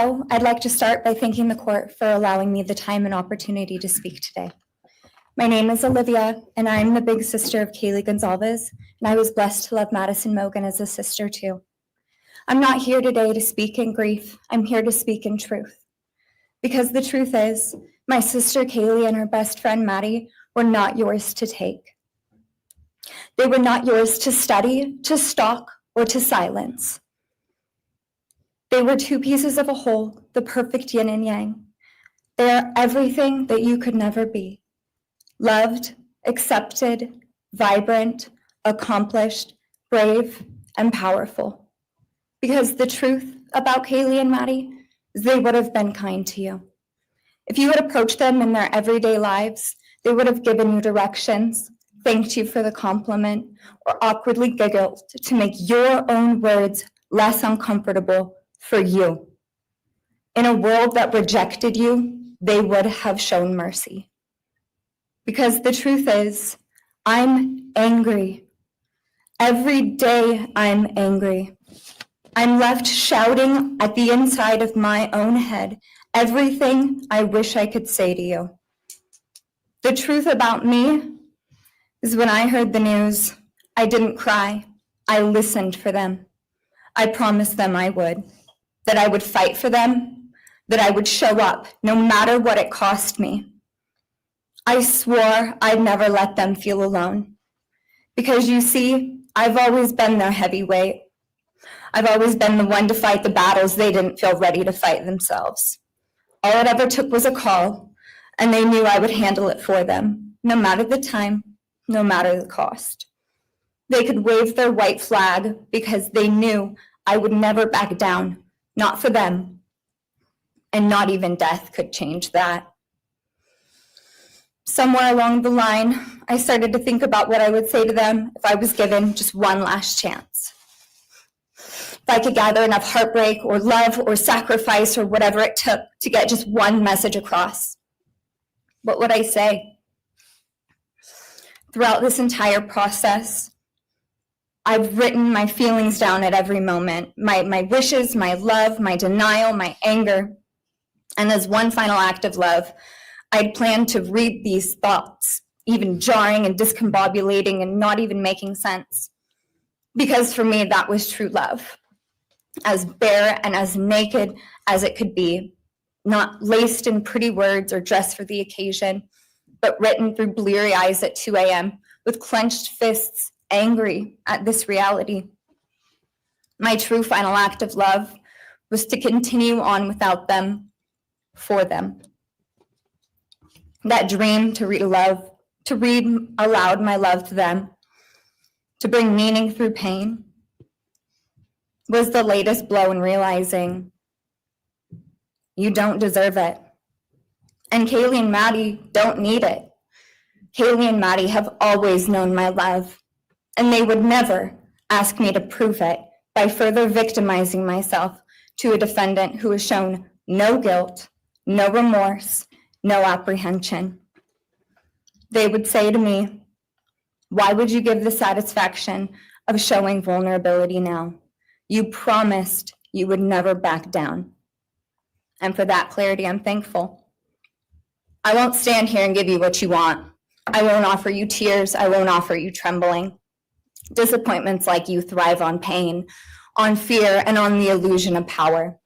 So I'd like to start by thanking the court for allowing me the time and opportunity to speak today. My name is Alivia, and I'm the big sister of Kaylee Goncalves, and I was blessed to love Madison Mogan as a sister too. I'm not here today to speak in grief. I'm here to speak in truth. Because the truth is, my sister Kaylee and her best friend Maddie were not yours to take. They were not yours to study, to stalk, or to silence. They were two pieces of a whole, the perfect yin and yang. They are everything that you could never be. Loved, accepted, vibrant, accomplished, brave, and powerful. Because the truth about Kaylee and Maddie is they would have been kind to you. If you had approached them in their everyday lives, they would have given you directions, thanked you for the compliment, or awkwardly giggled to make your own words less uncomfortable for you. In a world that rejected you, they would have shown mercy. Because the truth is, I'm angry. Every day I'm angry. I'm left shouting at the inside of my own head everything I wish I could say to you. The truth about me is when I heard the news, I didn't cry. I listened for them. I promised them I would, that I would fight for them, that I would show up no matter what it cost me. I swore I'd never let them feel alone. Because you see, I've always been their heavyweight. I've always been the one to fight the battles they didn't feel ready to fight themselves. All it ever took was a call, and they knew I would handle it for them, no matter the time, no matter the cost. They could wave their white flag because they knew I would never back down, not for them, and not even death could change that. Somewhere along the line, I started to think about what I would say to them if I was given just one last chance. If I could gather enough heartbreak or love or sacrifice or whatever it took to get just one message across, what would I say? Throughout this entire process, I've written my feelings down at every moment, my wishes, my love, my denial, my anger. And as one final act of love, I'd planned to read these thoughts, even jarring and discombobulating and not even making sense. Because for me, that was true love. As bare and as naked as it could be, not laced in pretty words or dressed for the occasion, but written through bleary eyes at 2 a.m. with clenched fists, angry at this reality. My true final act of love was to continue on without them, for them. That dream to read aloud my love to them, to bring meaning through pain, was the latest blow in realizing you don't deserve it. And Kaylee and Maddie don't need it. Kaylee and Maddie have always known my love, and they would never ask me to prove it by further victimizing myself to a defendant who has shown no guilt, no remorse, no apprehension. They would say to me, "Why would you give the satisfaction of showing vulnerability now? You promised you would never back down." And for that clarity, I'm thankful. I won't stand here and give you what you want. I won't offer you tears. I won't offer you trembling. Disappointments like you thrive on pain, on fear, and on the illusion of power.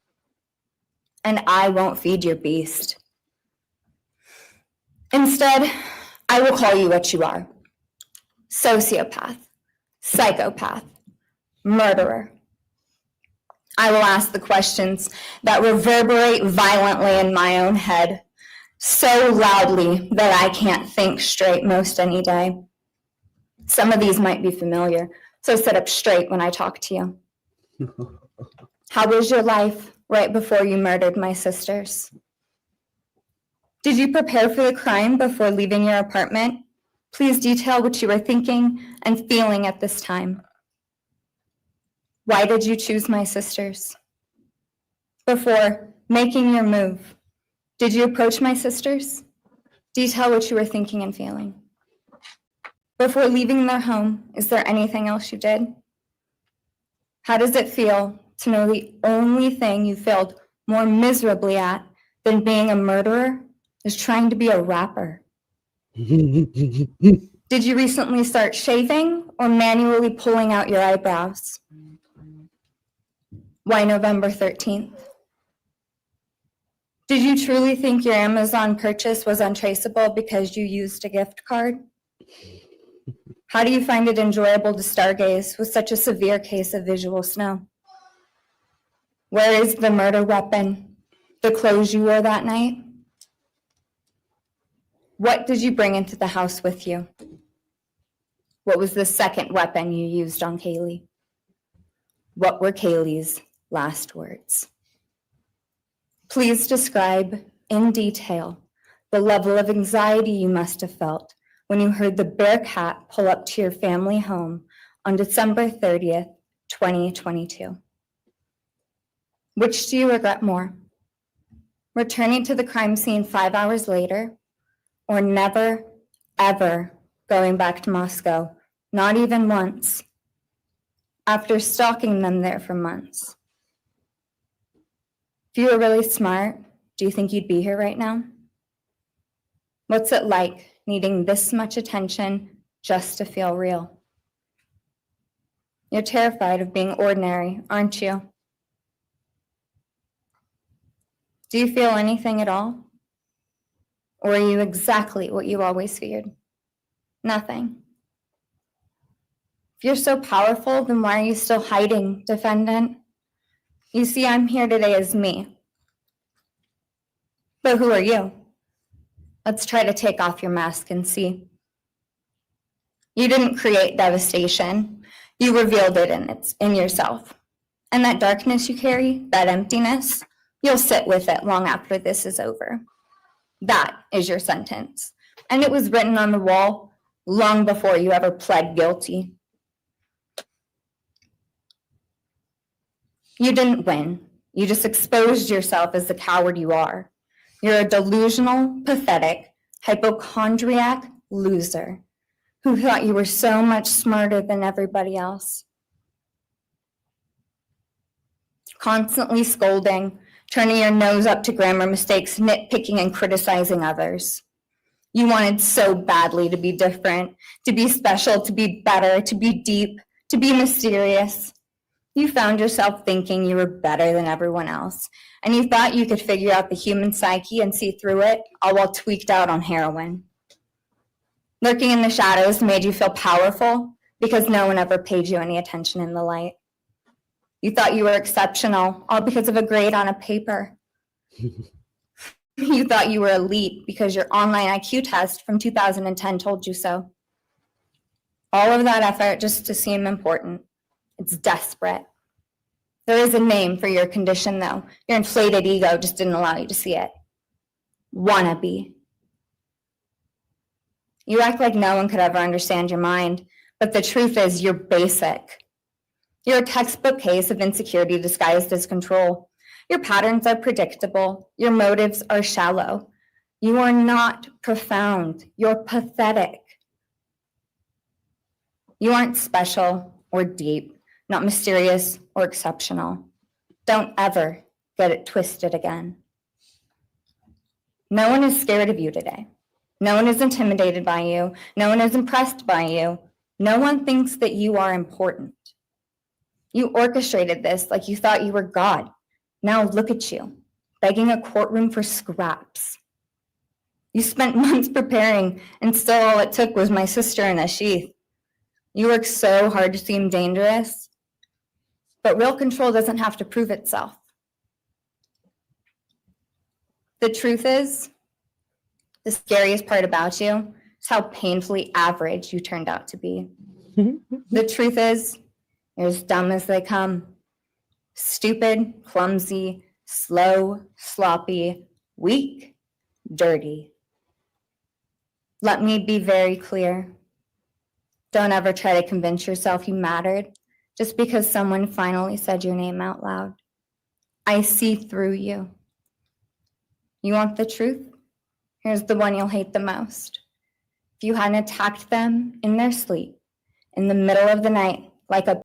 And I won't feed your beast. Instead, I will call you what you are: sociopath, psychopath, murderer. I will ask the questions that reverberate violently in my own head, so loudly that I can't think straight most any day. Some of these might be familiar, so sit up straight when I talk to you. How was your life right before you murdered my sisters? Did you prepare for the crime before leaving your apartment? Please detail what you were thinking and feeling at this time. Why did you choose my sisters? Before making your move, did you approach my sisters? Detail what you were thinking and feeling. Before leaving their home, is there anything else you did? How does it feel to know the only thing you failed more miserably at than being a murderer is trying to be a rapper. Did you recently start shaving or manually pulling out your eyebrows? Why November 13th? Did you truly think your Amazon purchase was untraceable because you used a gift card? How do you find it enjoyable to stargaze with such a severe case of visual snow? Where is the murder weapon? The clothes you wore that night? What did you bring into the house with you? What was the second weapon you used on Kaylee? What were Kaylee's last words? Please describe in detail the level of anxiety you must have felt when you heard the Bearcat pull up to your family home on December 30th, 2022. Which do you regret more? Returning to the crime scene 5 hours later, or never, ever going back to Moscow, not even once, after stalking them there for months? If you were really smart, do you think you'd be here right now? What's it like needing this much attention just to feel real? You're terrified of being ordinary, aren't you? Do you feel anything at all? Or are you exactly what you always feared? Nothing. If you're so powerful, then why are you still hiding, defendant? You see, I'm here today as me. But who are you? Let's try to take off your mask and see. You didn't create devastation. You revealed it in yourself. And that darkness you carry, that emptiness, you'll sit with it long after this is over. That is your sentence. And it was written on the wall long before you ever pled guilty. You didn't win. You just exposed yourself as the coward you are. You're a delusional, pathetic, hypochondriac loser who thought you were so much smarter than everybody else. Constantly scolding, turning your nose up to grammar mistakes, nitpicking and criticizing others. You wanted so badly to be different, to be special, to be better, to be deep, to be mysterious. You found yourself thinking you were better than everyone else, and you thought you could figure out the human psyche and see through it, all while tweaked out on heroin. Lurking in the shadows made you feel powerful because no one ever paid you any attention in the light. You thought you were exceptional, all because of a grade on a paper. You thought you were elite because your online IQ test from 2010 told you so. All of that effort just to seem important. It's desperate. There is a name for your condition, though. Your inflated ego just didn't allow you to see it. Wannabe. You act like no one could ever understand your mind, but the truth is you're basic. You're a textbook case of insecurity disguised as control. Your patterns are predictable. Your motives are shallow. You are not profound. You're pathetic. You aren't special or deep. Not mysterious or exceptional. Don't ever get it twisted again. No one is scared of you today. No one is intimidated by you. No one is impressed by you. No one thinks that you are important. You orchestrated this like you thought you were God. Now look at you, begging a courtroom for scraps. You spent months preparing, and still all it took was my sister in a sheath. You worked so hard to seem dangerous. But real control doesn't have to prove itself. The truth is, the scariest part about you is how painfully average you turned out to be. The truth is, you're as dumb as they come. Stupid, clumsy, slow, sloppy, weak, dirty. Let me be very clear. Don't ever try to convince yourself you mattered just because someone finally said your name out loud. I see through you. You want the truth? Here's the one you'll hate the most. If you hadn't attacked them in their sleep, in the middle of the night, like a